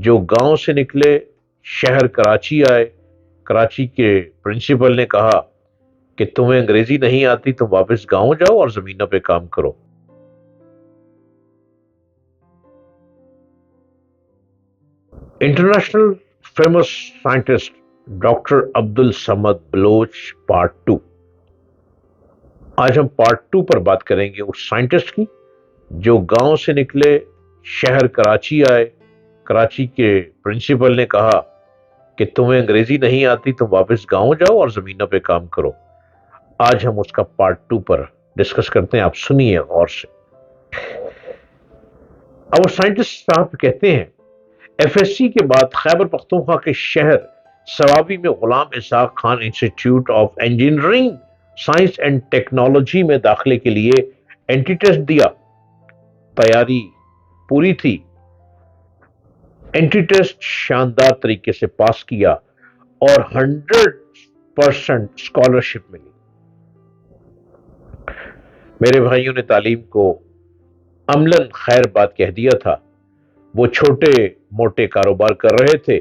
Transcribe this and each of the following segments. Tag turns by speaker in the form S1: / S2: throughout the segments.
S1: جو گاؤں سے نکلے شہر کراچی آئے. کراچی کے پرنسپل نے کہا کہ تمہیں انگریزی نہیں آتی، تم واپس گاؤں جاؤ اور زمینوں پہ کام کرو. انٹرنیشنل فیمس سائنٹسٹ ڈاکٹر عبد الصمد بلوچ پارٹ 2. آج ہم پارٹ 2 پر بات کریں گے اس سائنٹسٹ کی جو گاؤں سے نکلے شہر کراچی آئے. کراچی کے پرنسپل نے کہا کہ تمہیں انگریزی نہیں آتی، تم واپس گاؤں جاؤ اور زمینوں پہ کام کرو. آج ہم اس کا پارٹ 2 پر ڈسکس کرتے ہیں، آپ سنیے غور سے. اب وہ سائنٹسٹ صاحب کہتے ہیں ایف ایس سی کے بعد خیبر پختونخوا کے شہر سوابی میں Ghulam Ishaq Khan institute of engineering science and technology میں داخلے کے لیے اینٹری ٹیسٹ دیا. تیاری پوری تھی. اینٹری ٹیسٹ شاندار طریقے سے پاس کیا اور 100% اسکالرشپ ملی. میرے بھائیوں نے تعلیم کو عملاً خیر بات کہہ دیا تھا. وہ چھوٹے موٹے کاروبار کر رہے تھے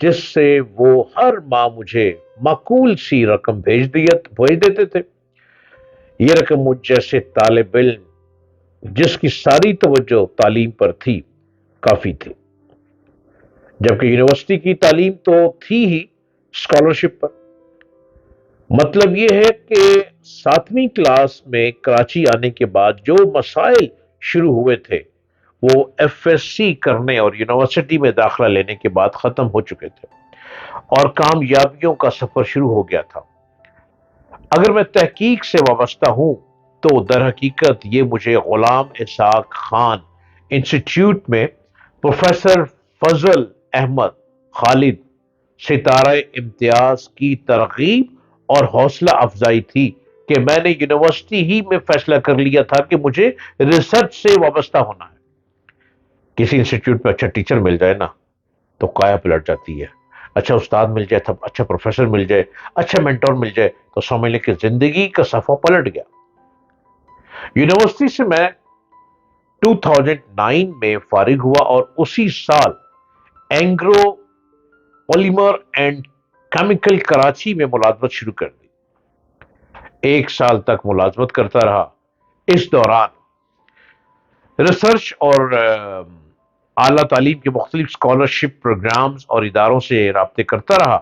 S1: جس سے وہ ہر ماہ مجھے معقول سی رقم بھیج دیتے تھے. یہ رقم مجھ جیسے طالب علم جس کی ساری توجہ تعلیم پر تھی کافی تھی، جبکہ یونیورسٹی کی تعلیم تو تھی ہی اسکالرشپ پر. مطلب یہ ہے کہ 7ویں کلاس میں کراچی آنے کے بعد جو مسائل شروع ہوئے تھے وہ ایف ایس سی کرنے اور یونیورسٹی میں داخلہ لینے کے بعد ختم ہو چکے تھے اور کامیابیوں کا سفر شروع ہو گیا تھا. اگر میں تحقیق سے وابستہ ہوں تو در حقیقت یہ مجھے غلام اسحاق خان انسٹیٹیوٹ میں پروفیسر فضل احمد خالد ستارہ امتیاز کی ترغیب اور حوصلہ افزائی تھی کہ میں نے یونیورسٹی ہی میں فیصلہ کر لیا تھا کہ مجھے ریسرچ سے وابستہ ہونا ہے. کسی انسٹیٹیوٹ میں اچھا ٹیچر مل جائے نا تو کایا پلٹ جاتی ہے. اچھا استاد مل جائے، اچھا پروفیسر مل جائے، اچھا مینٹور مل جائے تو سمجھ لیں کہ زندگی کا صفحہ پلٹ گیا. یونیورسٹی سے میں 2009 میں فارغ ہوا اور اسی سال Engro polymer and chemical Karachi میں ملازمت شروع کر دی. 1 سال تک ملازمت کرتا رہا. اس دوران ریسرچ اور اعلیٰ تعلیم کے مختلف اسکالرشپ پروگرامز اور اداروں سے رابطے کرتا رہا،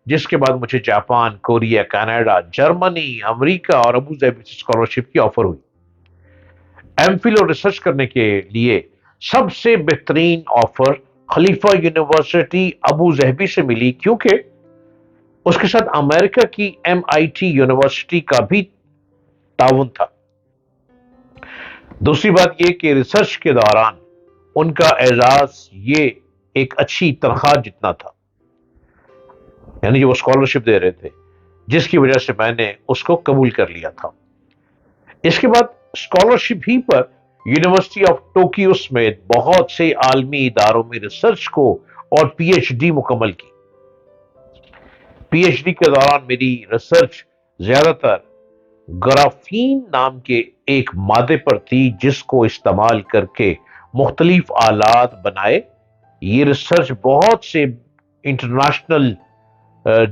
S1: جس کے بعد مجھے جاپان، کوریا، کینیڈا، جرمنی، امریکہ اور ابو ظہبی سے اسکالرشپ کی آفر ہوئی. ایم فل اور ریسرچ کرنے کے لیے سب سے بہترین آفر خلیفہ یونیورسٹی ابو ظہبی سے ملی کیونکہ اس کے ساتھ امریکہ کی MIT یونیورسٹی کا بھی تعاون تھا. دوسری بات یہ کہ ریسرچ کے دوران ان کا اعزاز یہ ایک اچھی تنخواہ جتنا تھا، یعنی جو وہ اسکالرشپ دے رہے تھے، جس کی وجہ سے میں نے اس کو قبول کر لیا تھا. اس کے بعد scholarship he per university of Tokyo سمیت بہت سے عالمی اداروں میں ریسرچ کو اور PhD مکمل کی. PhD کے دوران میری ریسرچ زیادہ تر گرافین نام کے ایک مادے پر تھی جس کو استعمال کر کے مختلف آلات بنائے. یہ ریسرچ بہت سے انٹرنیشنل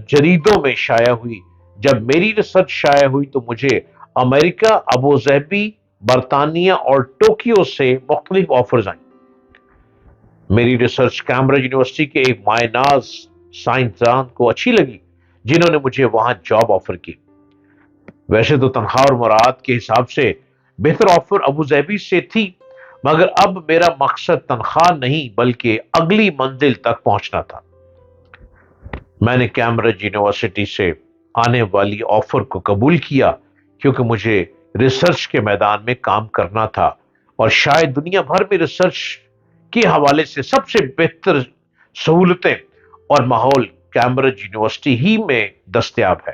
S1: جریدوں میں شائع ہوئی. جب میری ریسرچ شائع ہوئی تو مجھے امریکہ، ابو ظہبی، برطانیہ اور ٹوکیو سے مختلف آفرز آئیں. میری ریسرچ کیمبرج یونیورسٹی کے ایک مائع ناز سائنسدان کو اچھی لگی جنہوں نے مجھے وہاں جاب آفر کی. ویسے تو تنخواہ اور مراعات کے حساب سے بہتر آفر ابو ظہبی سے تھی، مگر اب میرا مقصد تنخواہ نہیں بلکہ اگلی منزل تک پہنچنا تھا. میں نے کیمبرج یونیورسٹی سے آنے والی آفر کو قبول کیا کیونکہ مجھے ریسرچ کے میدان میں کام کرنا تھا اور شاید دنیا بھر میں ریسرچ کے حوالے سے سب سے بہتر سہولتیں اور ماحول کیمبرج یونیورسٹی ہی میں دستیاب ہے،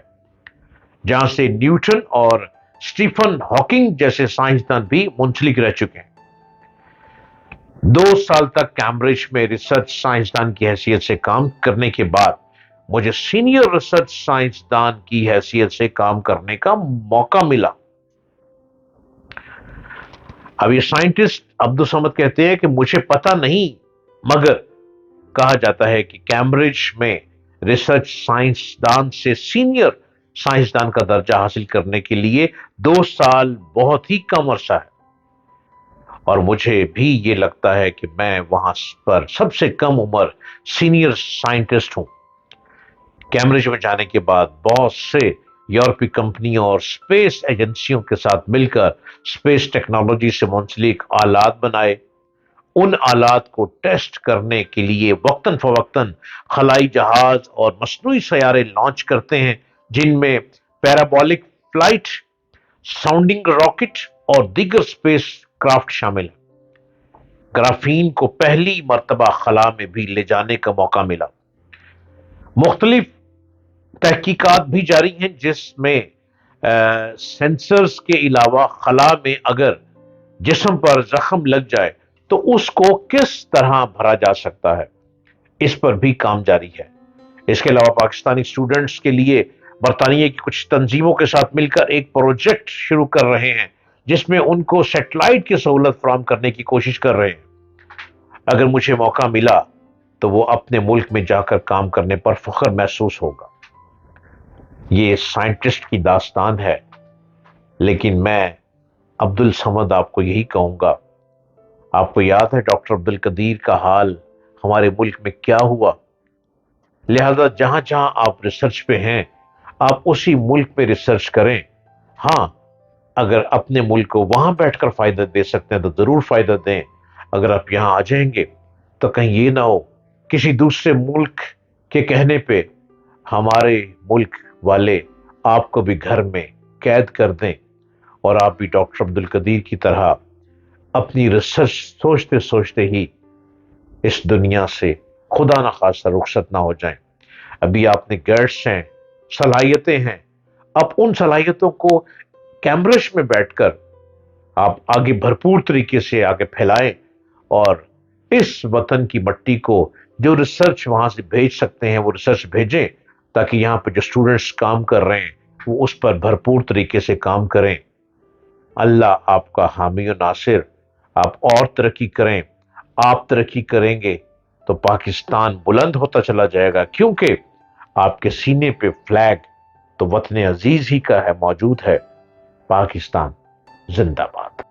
S1: جہاں سے نیوٹن اور اسٹیفن ہاکنگ جیسے سائنسدان بھی منسلک رہ چکے ہیں. 2 سال تک کیمبرج میں ریسرچ سائنسدان کی حیثیت سے کام کرنے کے بعد مجھے سینئر ریسرچ سائنسدان کی حیثیت سے کام کرنے کا موقع ملا. اب یہ سائنٹسٹ عبد الصمد کہتے ہیں کہ مجھے پتہ نہیں مگر کہا جاتا ہے کہ کیمبرج میں ریسرچ سائنسدان سے سینئر سائنسدان کا درجہ حاصل کرنے کے لیے 2 سال بہت ہی کم عرصہ ہے، اور مجھے بھی یہ لگتا ہے کہ میں وہاں پر سب سے کم عمر سینئر سائنٹسٹ ہوں۔ کیمبرج میں جانے کے بعد بہت سے یورپی کمپنیوں اور اسپیس ایجنسیوں کے ساتھ مل کر اسپیس ٹیکنالوجی سے منسلک آلات بنائے۔ ان آلات کو ٹیسٹ کرنے کے لیے وقتاً فوقتاً خلائی جہاز اور مصنوعی سیارے لانچ کرتے ہیں، جن میں پیرابولک فلائٹ، ساؤنڈنگ راکٹ اور دیگر اسپیس کرافٹ شامل ہیں۔ گرافین کو پہلی مرتبہ خلا میں بھی لے جانے کا موقع ملا۔ مختلف تحقیقات بھی جاری ہیں جس میں سینسرز کے علاوہ خلا میں اگر جسم پر زخم لگ جائے تو اس کو کس طرح بھرا جا سکتا ہے، اس پر بھی کام جاری ہے۔ اس کے علاوہ پاکستانی اسٹوڈنٹس کے لیے برطانیہ کی کچھ تنظیموں کے ساتھ مل کر ایک پروجیکٹ شروع کر رہے ہیں جس میں ان کو سیٹلائٹ کی سہولت فراہم کرنے کی کوشش کر رہے ہیں۔ اگر مجھے موقع ملا تو وہ اپنے ملک میں جا کر کام کرنے پر فخر محسوس ہوگا۔ یہ سائنٹسٹ کی داستان ہے، لیکن میں عبد الصمد آپ کو یہی کہوں گا، آپ کو یاد ہے ڈاکٹر عبد القدیر کا حال ہمارے ملک میں کیا ہوا؟ لہذا جہاں جہاں آپ ریسرچ پہ ہیں، آپ اسی ملک پہ ریسرچ کریں۔ ہاں، اگر اپنے ملک کو وہاں بیٹھ کر فائدہ دے سکتے ہیں تو ضرور فائدہ دیں۔ اگر آپ یہاں آ جائیں گے تو کہیں یہ نہ ہو کسی دوسرے ملک کے کہنے پہ ہمارے ملک والے آپ کو بھی گھر میں قید کر دیں اور آپ بھی ڈاکٹر عبد القدیر کی طرح اپنی ریسرچ سوچتے سوچتے ہی اس دنیا سے خدا نخواستہ رخصت نہ ہو جائیں۔ ابھی آپ نے گیٹس ہیں، صلاحیتیں ہیں، آپ ان صلاحیتوں کو کیمبرج میں بیٹھ کر آپ آگے بھرپور طریقے سے آگے پھیلائیں، اور اس وطن کی مٹی کو جو ریسرچ وہاں سے بھیج سکتے ہیں وہ ریسرچ بھیجیں، تاکہ یہاں پہ جو اسٹوڈنٹس کام کر رہے ہیں وہ اس پر بھرپور طریقے سے کام کریں۔ اللہ آپ کا حامی و ناصر، آپ اور ترقی کریں۔ آپ ترقی کریں گے تو پاکستان بلند ہوتا چلا جائے گا، کیونکہ آپ کے سینے پہ فلیگ تو وطن عزیز ہی کا ہے، موجود ہے۔ پاکستان زندہ باد۔